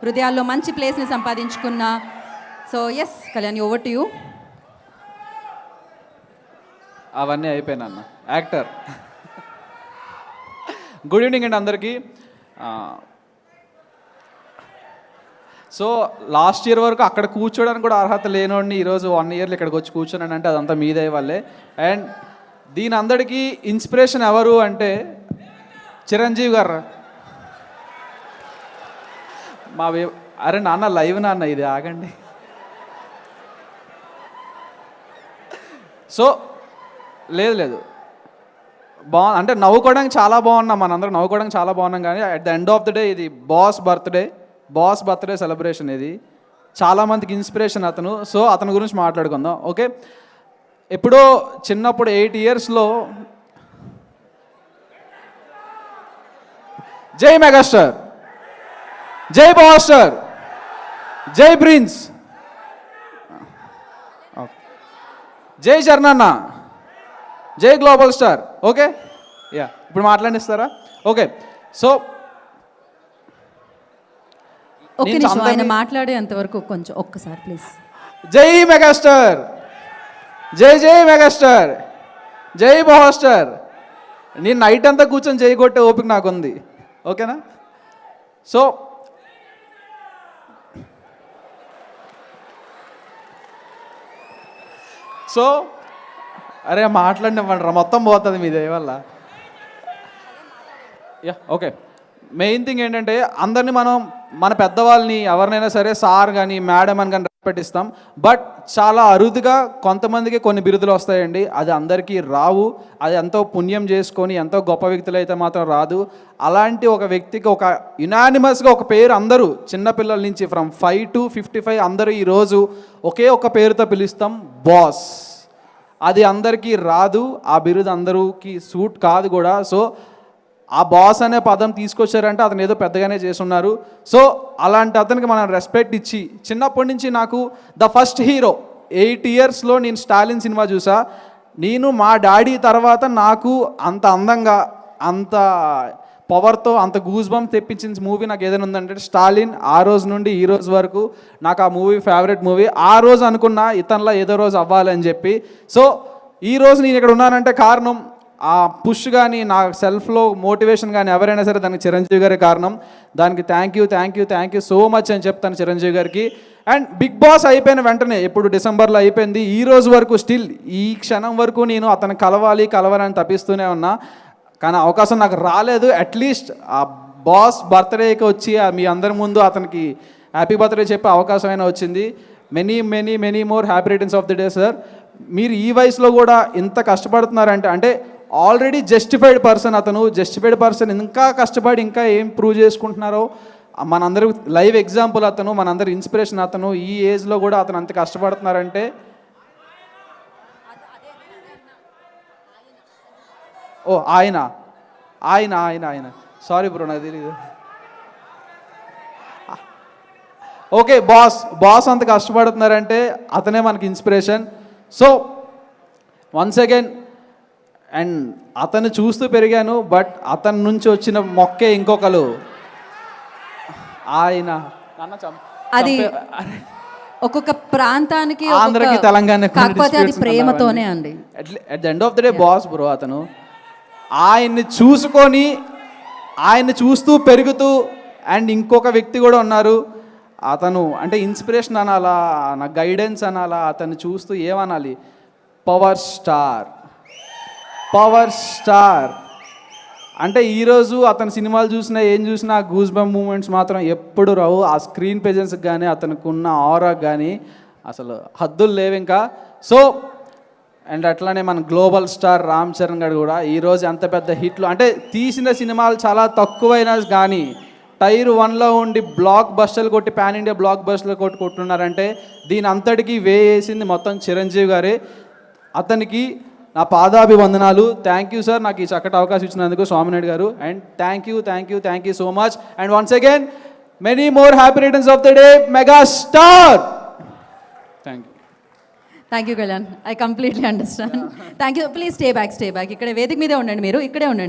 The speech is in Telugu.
హృదయాల్లో మంచి ప్లేస్ని సంపాదించుకున్న so S Kalyan, over to you. అవన్నీ అయిపోయినా అన్న యాక్టర్. గుడ్ ఈవినింగ్ అండి అందరికీ. సో లాస్ట్ ఇయర్ వరకు అక్కడ కూర్చోడానికి కూడా అర్హత లేనోడిని ఈరోజు 1 ఇయర్లో ఇక్కడికి వచ్చి కూర్చోనంటే అదంతా మీదే వాళ్ళే. అండ్ దీని అందరికీ ఇన్స్పిరేషన్ ఎవరు అంటే చిరంజీవి గారు. అరే నాన్న లైవ్ నాన్న, ఇది ఆగండి. సో లేదు అంటే నవ్వుకోవడానికి చాలా బాగున్నాం, మనందరం నవ్వుకోవడానికి చాలా బాగున్నాం. కానీ at the end of the day ఇది బాస్ బర్త్డే సెలబ్రేషన్. ఇది చాలామందికి ఇన్స్పిరేషన్ అతను. సో అతని గురించి మాట్లాడుకుందాం. ఓకే, ఎప్పుడో చిన్నప్పుడు 8 ఇయర్స్లో జై మెగాస్టార్, జై బాస్టర్, జై ప్రిన్స్, జై చరణన్న, జై గ్లోబల్ స్టార్. ఓకే, యా ఇప్పుడు మాట్లాడిస్తారా? ఓకే, సో ఒక్క నిమిషం ఆయన మాట్లాడేంతవరకు కొంచెం ఒక్కసారి ప్లీజ్. జై మెగాస్టార్, జై మెగాస్టార్, జై బాస్టర్. నేను నైట్ అంతా కూర్చొని జై కొట్టే ఓపిక నాకుంది. ఓకేనా? సో అరే మాట్లాడినవ్వండి, మొత్తం పోతుంది మీ దయ వల్ల. యా ఓకే, మెయిన్ థింగ్ ఏంటంటే అందరినీ మనం మన పెద్దవాళ్ళని ఎవరినైనా సరే సార్ కానీ మేడం అని కానీ రెస్పెక్ట్ ఇస్తాం. బట్ చాలా అరుదుగా కొంతమందికి కొన్ని బిరుదులు వస్తాయండి, అది అందరికీ రావు. అది ఎంతో పుణ్యం చేసుకొని ఎంతో గొప్ప వ్యక్తులు అయితే మాత్రం రాదు. అలాంటి ఒక వ్యక్తికి ఒక యునానిమస్గా ఒక పేరు అందరూ చిన్నపిల్లల నుంచి ఫ్రమ్ 5 to 55 అందరూ ఈరోజు ఒకే ఒక పేరుతో పిలుస్తాం, బాస్. అది అందరికీ రాదు, ఆ బిరుదు అందరికీ సూట్ కాదు కూడా. సో ఆ బాస్ అనే పదం తీసుకొచ్చారంటే అతను ఏదో పెద్దగానే చేస్తున్నారు. సో అలాంటి అతనికి మనం రెస్పెక్ట్ ఇచ్చి, చిన్నప్పటి నుంచి నాకు ద ఫస్ట్ హీరో 8 ఇయర్స్లో నేను స్టాలిన్ సినిమా చూసా. నేను మా డాడీ తర్వాత నాకు అంత అందంగా, అంత పవర్తో, అంత గూస్ బంప్ తెప్పించిన మూవీ నాకు ఏదైనా ఉందంటే స్టాలిన్. ఆ రోజు నుండి ఈ రోజు వరకు నాకు ఆ మూవీ ఫేవరెట్ మూవీ. ఆ రోజు అనుకున్నా ఇతనిలా ఏదో రోజు అవ్వాలని చెప్పి. సో ఈ రోజు నేను ఇక్కడ ఉన్నానంటే కారణం ఆ పుష్ కానీ, నా సెల్ఫ్లో మోటివేషన్ కానీ ఎవరైనా సరే దానికి చిరంజీవి గారే కారణం. దానికి థ్యాంక్ యూ సో మచ్ అని చెప్తాను చిరంజీవి గారికి. అండ్ బిగ్ బాస్ అయిపోయిన వెంటనే, ఇప్పుడు డిసెంబర్లో అయిపోయింది, ఈ రోజు వరకు స్టిల్ ఈ క్షణం వరకు నేను అతను కలవాలని తప్పిస్తూనే ఉన్నా. కానీ అవకాశం నాకు రాలేదు. అట్లీస్ట్ ఆ బాస్ బర్త్డేకి వచ్చి మీ అందరి ముందు అతనికి హ్యాపీ బర్త్డే చెప్పే అవకాశం అయినా వచ్చింది. Many more happy returns of the day sir. మీరు ఈ వయసులో కూడా ఇంత కష్టపడుతున్నారంటే అంటే ఆల్రెడీ జస్టిఫైడ్ పర్సన్ ఇంకా కష్టపడి ఇంకా ఏం ప్రూవ్ చేసుకుంటున్నారో మనందరూ లైవ్ ఎగ్జాంపుల్ అతను, మనందరి ఇన్స్పిరేషన్ అతను. ఈ ఏజ్లో కూడా అతను అంత కష్టపడుతున్నారంటే ఓ ఆయన సారీ బ్రో, నాకు తెలియదు. ఓకే, బాస్ అంత కష్టపడుతున్నారంటే అతనే మనకి inspiration. So once again, and అతను చూస్తూ పెరిగాను, బట్ అతని నుంచి వచ్చిన మొక్కే ఇంకొకరు ఆయన. అది ఒక్కొక్క ప్రాంతానికి, ఆంధ్రకి తెలంగాణ, కాకపోతే అది ప్రేమతోనే అండి. At the end of the day boss bro అతను. ఆయన్ని చూస్తూ పెరుగుతూ, అండ్ ఇంకొక వ్యక్తి కూడా ఉన్నారు, అతను అంటే ఇన్స్పిరేషన్ అనాలా, నా గైడెన్స్ అనాలా, అతన్ని చూస్తూ ఏమనాలి, పవర్ స్టార్. అంటే ఈరోజు అతని సినిమాలు ఏం చూసినా గూస్ బంప్ మూమెంట్స్ మాత్రం ఎప్పుడు రావు. ఆ స్క్రీన్ ప్రెజెన్స్కి కానీ, అతనికి ఉన్న ఆరాకి కానీ అసలు హద్దులు లేవు ఇంకా. సో అండ్ అట్లానే మన గ్లోబల్ స్టార్ రామ్ చరణ్ గారు కూడా ఈరోజు ఎంత పెద్ద హిట్లు, అంటే తీసిన సినిమాలు చాలా తక్కువైనా కానీ టైర్ 1లో ఉండి బ్లాక్ బస్టర్లు కొట్టి, పాన్ ఇండియా బ్లాక్ బస్టర్లు కొట్టుకుంటున్నారంటే దీని అంతటికీ వేసింది మొత్తం చిరంజీవి గారే. అతనికి నా పాదాభివందనాలు. థ్యాంక్ యూ సార్, నాకు ఈ చక్కటి అవకాశం ఇచ్చినందుకు స్వామినాయుడు గారు. And thank you so much. And once again many more happy returns of the day megastar. Thank you Kalyan, I completely understand. Thank you. Please stay back. ఇక్కడ వేదిక మీదే ఉండండి, మీరు ఇక్కడే ఉండండి.